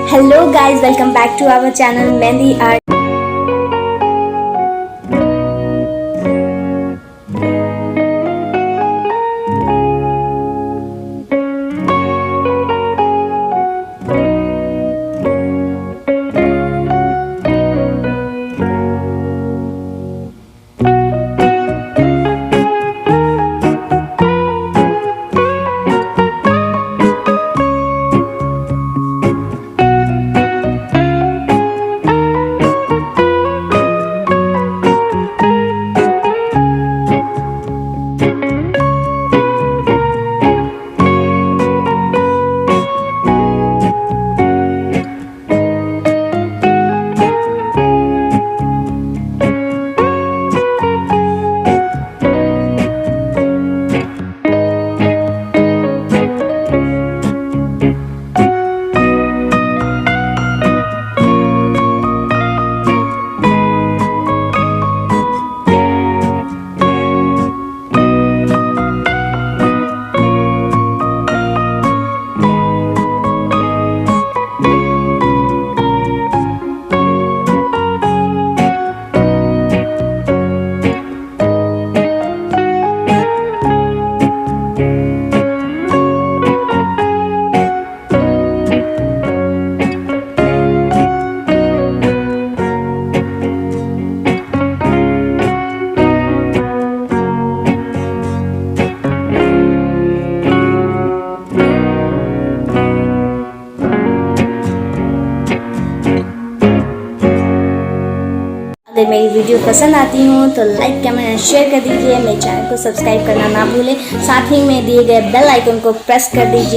Hello guys, welcome back to our channel Mehndi Art. अगर मेरी video पसंद आती हो तो लाइक कमेंट एंड शेयर कर दीजिए। मेरे चैनल को सब्सक्राइब करना ना भूलें। साथ ही में दिए गए बेल आइकन को प्रेस कर दीजिए।